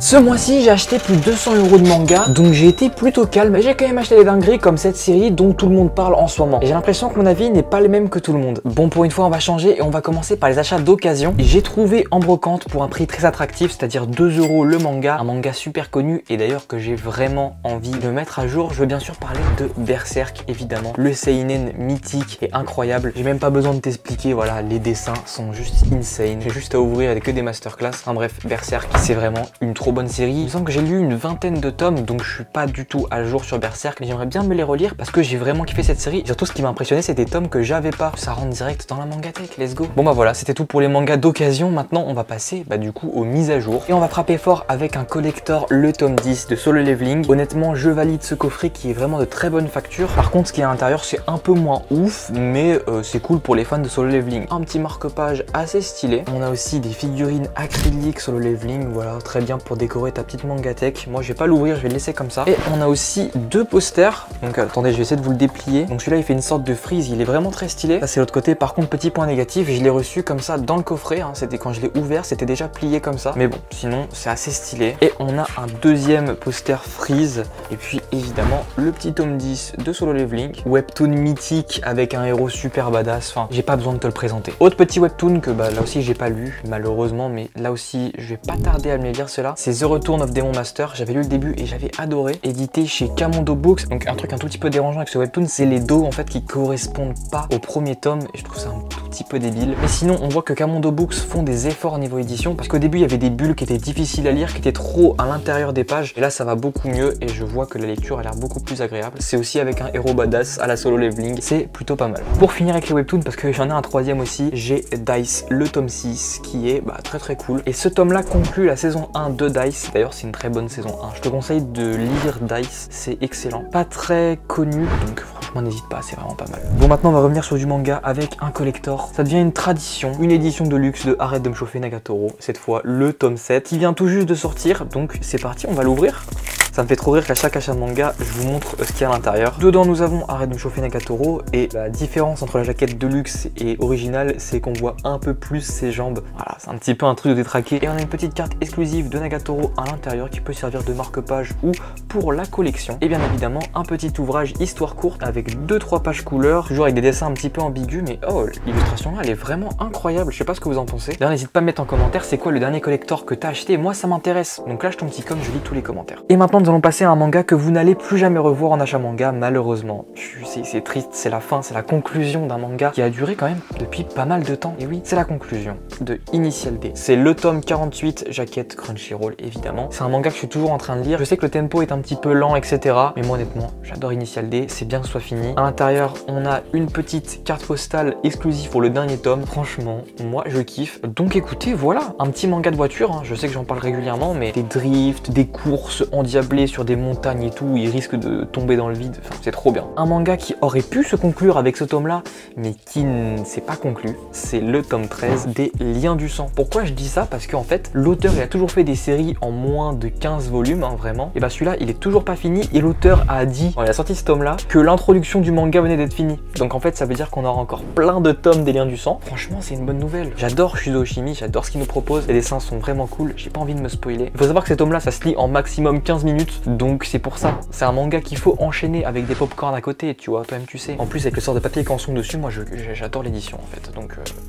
Ce mois-ci, j'ai acheté plus de 200 € de manga, donc j'ai été plutôt calme, mais j'ai quand même acheté des dingueries comme cette série dont tout le monde parle en ce moment. Et j'ai l'impression que mon avis n'est pas le même que tout le monde. Bon, pour une fois, on va changer et on va commencer par les achats d'occasion. J'ai trouvé en brocante pour un prix très attractif, c'est-à-dire 2 € le manga, un manga super connu et d'ailleurs que j'ai vraiment envie de mettre à jour. Je veux bien sûr parler de Berserk, évidemment. Le seinen mythique et incroyable. J'ai même pas besoin de t'expliquer, voilà, les dessins sont juste insane. J'ai juste à ouvrir avec que des masterclass. Enfin bref, Berserk, c'est vraiment une trop bonne série. Il me semble que j'ai lu une vingtaine de tomes, donc je suis pas du tout à jour sur Berserk, mais j'aimerais bien me les relire parce que j'ai vraiment kiffé cette série. Et surtout, ce qui m'a impressionné, c'est des tomes que j'avais pas. Ça rentre direct dans la mangatech, let's go. Bon bah voilà, c'était tout pour les mangas d'occasion. Maintenant, on va passer du coup aux mises à jour. Et on va frapper fort avec un collector, le tome 10 de Solo Leveling. Honnêtement, je valide ce coffret qui est vraiment de très bonne facture. Par contre, ce qui est à l'intérieur, c'est un peu moins ouf, mais c'est cool pour les fans de Solo Leveling. Un petit marque-page assez stylé. On a aussi des figurines acryliques Solo Leveling, voilà, très bien pour décorer ta petite mangatech. Moi, je vais pas l'ouvrir, je vais le laisser comme ça. Et on a aussi deux posters. Donc attendez, je vais essayer de vous le déplier. Donc celui-là, il fait une sorte de frise, il est vraiment très stylé. Ça, c'est l'autre côté. Par contre, petit point négatif, je l'ai reçu comme ça dans le coffret. C'était quand je l'ai ouvert, c'était déjà plié comme ça. Mais bon, sinon, c'est assez stylé. Et on a un deuxième poster frise. Et puis, évidemment, le petit tome 10 de Solo Leveling. Webtoon mythique avec un héros super badass. Enfin, j'ai pas besoin de te le présenter. Autre petit webtoon que là aussi, j'ai pas lu, malheureusement. Mais là aussi, je vais pas tarder à me les lire ceux-là. C'est The Return of Demon Master. J'avais lu le début et j'avais adoré. Édité chez Kamondo Books. Donc, un truc un tout petit peu dérangeant avec ce webtoon, c'est les dos en fait qui correspondent pas au premier tome. Et je trouve ça un tout petit peu débile. Mais sinon, on voit que Kamondo Books font des efforts au niveau édition. Parce qu'au début, il y avait des bulles qui étaient difficiles à lire, qui étaient trop à l'intérieur des pages. Et là, ça va beaucoup mieux et je vois que la lecture a l'air beaucoup plus agréable. C'est aussi avec un héros badass à la Solo Leveling. C'est plutôt pas mal. Pour finir avec les webtoons, parce que j'en ai un troisième aussi, j'ai Dice, le tome 6, qui est très cool. Et ce tome-là conclut la saison 1 de Dice. D'ailleurs, c'est une très bonne saison 1. Je te conseille de lire Dice, c'est excellent. Pas très connu, donc franchement, n'hésite pas, c'est vraiment pas mal. Bon, maintenant, on va revenir sur du manga avec un collector. Ça devient une tradition, une édition de luxe de Arrête de me chauffer Nagatoro. Cette fois, le tome 7, qui vient tout juste de sortir. Donc, c'est parti, on va l'ouvrir. Ça me fait trop rire qu'à chaque achat de manga, je vous montre ce qu'il y a à l'intérieur. Dedans, nous avons Arrête de me chauffer Nagatoro. Et la différence entre la jaquette de luxe et originale, c'est qu'on voit un peu plus ses jambes. Voilà, c'est un petit peu un truc de détraqué. Et on a une petite carte exclusive de Nagatoro à l'intérieur qui peut servir de marque-page ou pour la collection. Et bien évidemment, un petit ouvrage histoire courte avec 2-3 pages couleurs, toujours avec des dessins un petit peu ambigus. Mais oh, l'illustration là, elle est vraiment incroyable. Je sais pas ce que vous en pensez. D'ailleurs, n'hésite pas à me mettre en commentaire c'est quoi le dernier collector que t'as acheté. Moi, ça m'intéresse. Donc lâche ton petit com, je lis tous les commentaires. Et maintenant, nous allons passer à un manga que vous n'allez plus jamais revoir en achat manga, malheureusement. C'est triste, c'est la fin, c'est la conclusion d'un manga qui a duré quand même depuis pas mal de temps. Et oui, c'est la conclusion de Initial D. C'est le tome 48, jaquette Crunchyroll, évidemment. C'est un manga que je suis toujours en train de lire. Je sais que le tempo est un petit peu lent, etc. Mais moi, honnêtement, j'adore Initial D. C'est bien que ce soit fini. À l'intérieur, on a une petite carte postale exclusive pour le dernier tome. Franchement, moi, je kiffe. Donc écoutez, voilà, un petit manga de voiture. Je sais que j'en parle régulièrement, mais des drifts, des courses endiablées sur des montagnes et tout, il risque de tomber dans le vide, enfin c'est trop bien. Un manga qui aurait pu se conclure avec ce tome là, mais qui ne s'est pas conclu, c'est le tome 13 des Liens du Sang. Pourquoi je dis ça? Parce qu'en fait, l'auteur il a toujours fait des séries en moins de 15 volumes, vraiment, et celui-là il est toujours pas fini, et l'auteur a dit, quand il a sorti ce tome là, que l'introduction du manga venait d'être finie. Donc en fait ça veut dire qu'on aura encore plein de tomes des Liens du Sang. Franchement c'est une bonne nouvelle. J'adore Shuzo Oshimi, j'adore ce qu'il nous propose, les dessins sont vraiment cool, j'ai pas envie de me spoiler. Il faut savoir que ces tomes là ça se lit en maximum 15 minutes, donc c'est pour ça. C'est un manga qu'il faut enchaîner avec des popcorn à côté, tu vois, toi-même tu sais. En plus avec le sort de papier canson dessus, moi j'adore l'édition en fait,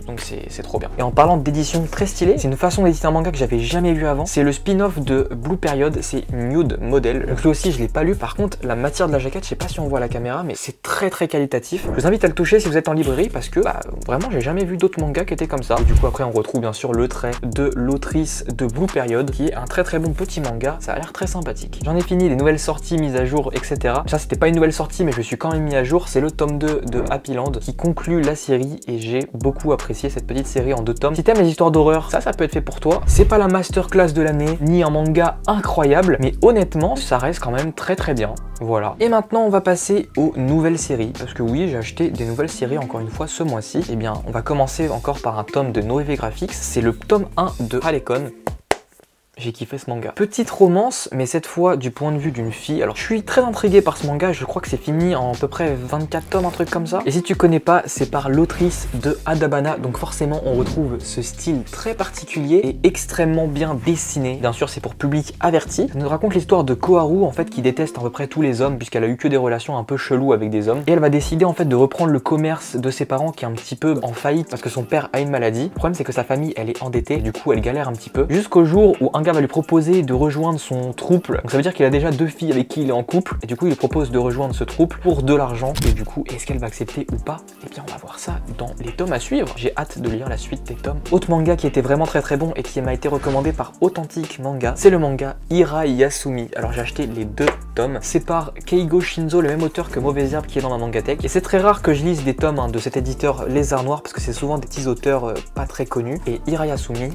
donc c'est trop bien. Et en parlant d'édition très stylée, c'est une façon d'éditer un manga que j'avais jamais vu avant. C'est le spin-off de Blue Period, c'est Nude Model. Donc lui aussi je l'ai pas lu, par contre la matière de la jaquette, je sais pas si on voit à la caméra, mais c'est très qualitatif. Je vous invite à le toucher si vous êtes en librairie parce que vraiment j'ai jamais vu d'autres mangas qui étaient comme ça. Et du coup après on retrouve bien sûr le trait de l'autrice de Blue Period qui est un très bon petit manga, ça a l'air très sympathique. J'en ai fini les nouvelles sorties, mises à jour, etc. Ça c'était pas une nouvelle sortie mais je suis quand même mis à jour, c'est le tome 2 de Happy Land qui conclut la série et j'ai beaucoup apprécié cette petite série en 2 tomes. Si t'aimes les histoires d'horreur, ça peut être fait pour toi. C'est pas la masterclass de l'année, ni un manga incroyable, mais honnêtement ça reste quand même très bien. Voilà. Et maintenant on va passer aux nouvelles séries, parce que oui j'ai acheté des nouvelles séries encore une fois ce mois-ci. Et bien on va commencer encore par un tome de Noévé Graphics, c'est le tome 1 de Harlequin. j'ai kiffé ce manga. Petite romance, mais cette fois du point de vue d'une fille. Alors je suis très intrigué par ce manga, je crois que c'est fini en à peu près 24 tomes, un truc comme ça. Et si tu connais pas, c'est par l'autrice de Adabana, donc forcément on retrouve ce style très particulier et extrêmement bien dessiné. Bien sûr c'est pour public averti. Ça nous raconte l'histoire de Koharu en fait qui déteste à peu près tous les hommes puisqu'elle a eu que des relations un peu cheloues avec des hommes. Et elle va décider en fait de reprendre le commerce de ses parents qui est un petit peu en faillite parce que son père a une maladie. Le problème c'est que sa famille elle est endettée, du coup elle galère un petit peu. Jusqu'au jour où un gars va lui proposer de rejoindre son troupe. Donc ça veut dire qu'il a déjà 2 filles avec qui il est en couple et du coup il lui propose de rejoindre ce troupe pour de l'argent. Et du coup est-ce qu'elle va accepter ou pas? Eh bien on va voir ça dans les tomes à suivre. J'ai hâte de lire la suite des tomes. Autre manga qui était vraiment très bon et qui m'a été recommandé par Authentic Manga, c'est le manga Ira Yasumi. Alors j'ai acheté les 2 tomes. C'est par Keigo Shinzo, le même auteur que Mauvaise Herbe qui est dans ma mangatech. Et c'est très rare que je lise des tomes de cet éditeur Lézard Noir parce que c'est souvent des petits auteurs pas très connus. Et Ira Yasumi,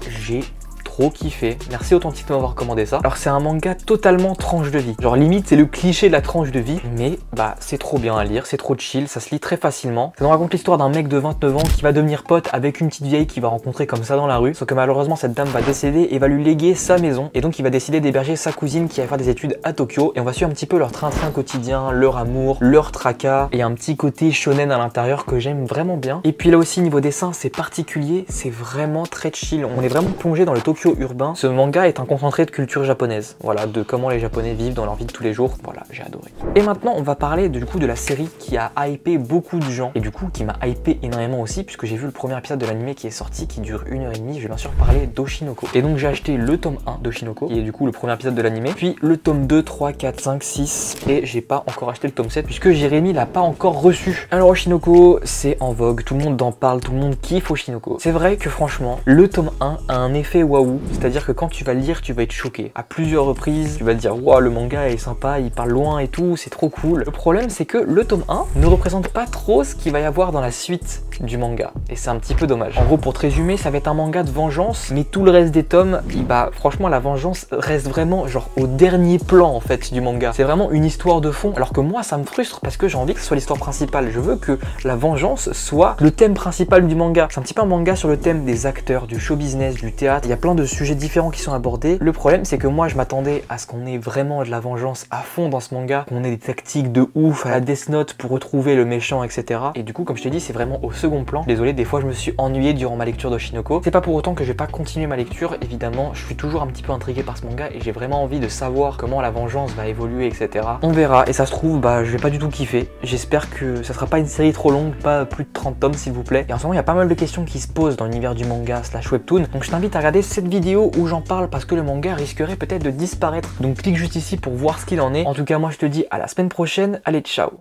j'ai trop kiffé. Merci Authentic de m'avoir recommandé ça. Alors c'est un manga totalement tranche de vie. Genre limite c'est le cliché de la tranche de vie, mais bah c'est trop bien à lire, c'est trop chill, ça se lit très facilement. Ça nous raconte l'histoire d'un mec de 29 ans qui va devenir pote avec une petite vieille qu'il va rencontrer comme ça dans la rue. Sauf que malheureusement cette dame va décéder et va lui léguer sa maison. Et donc il va décider d'héberger sa cousine qui va faire des études à Tokyo. Et on va suivre un petit peu leur train-train quotidien, leur amour, leur tracas. Et un petit côté shonen à l'intérieur que j'aime vraiment bien. Et puis là aussi niveau dessin c'est particulier, c'est vraiment très chill. On est vraiment plongé dans le Tokyo urbain. Ce manga est un concentré de culture japonaise, voilà, de comment les japonais vivent dans leur vie de tous les jours. Voilà, j'ai adoré. Et maintenant on va parler du coup de la série qui a hypé beaucoup de gens et du coup qui m'a hypé énormément aussi puisque j'ai vu le premier épisode de l'anime qui est sorti qui dure 1h30. Je vais bien sûr parler d'Oshinoko. Et donc j'ai acheté le tome 1 d'Oshinoko qui est du coup le premier épisode de l'anime, puis le tome 2, 3, 4, 5, 6 et j'ai pas encore acheté le tome 7 puisque Jérémy l'a pas encore reçu. Alors Oshinoko c'est en vogue, tout le monde en parle, tout le monde kiffe Oshinoko. C'est vrai que franchement le tome 1 a un effet waouh, c'est-à-dire que quand tu vas le lire, tu vas être choqué. À plusieurs reprises, tu vas te dire waouh, le manga est sympa, il parle loin et tout, c'est trop cool. Le problème, c'est que le tome 1 ne représente pas trop ce qu'il va y avoir dans la suite du manga. Et c'est un petit peu dommage. En gros, pour te résumer, ça va être un manga de vengeance, mais tout le reste des tomes, bah franchement, la vengeance reste vraiment genre au dernier plan en fait du manga. C'est vraiment une histoire de fond, alors que moi, ça me frustre parce que j'ai envie que ce soit l'histoire principale. Je veux que la vengeance soit le thème principal du manga. C'est un petit peu un manga sur le thème des acteurs, du show business, du théâtre. Il y a plein de sujets différents qui sont abordés. Le problème c'est que moi je m'attendais à ce qu'on ait vraiment de la vengeance à fond dans ce manga, qu'on ait des tactiques de ouf à la Death Note pour retrouver le méchant, etc. Et du coup comme je t'ai dit c'est vraiment au second plan. Désolé, des fois je me suis ennuyé durant ma lecture d'Oshinoko. C'est pas pour autant que je vais pas continuer ma lecture, évidemment je suis toujours un petit peu intrigué par ce manga et j'ai vraiment envie de savoir comment la vengeance va évoluer, etc. On verra, et ça se trouve bah je vais pas du tout kiffer. J'espère que ça sera pas une série trop longue, pas plus de 30 tomes s'il vous plaît. Et en ce moment il y a pas mal de questions qui se posent dans l'univers du manga / webtoon, donc je t'invite à regarder cette vidéo où j'en parle parce que le manga risquerait peut-être de disparaître. Donc clique juste ici pour voir ce qu'il en est. En tout cas moi je te dis à la semaine prochaine, allez ciao.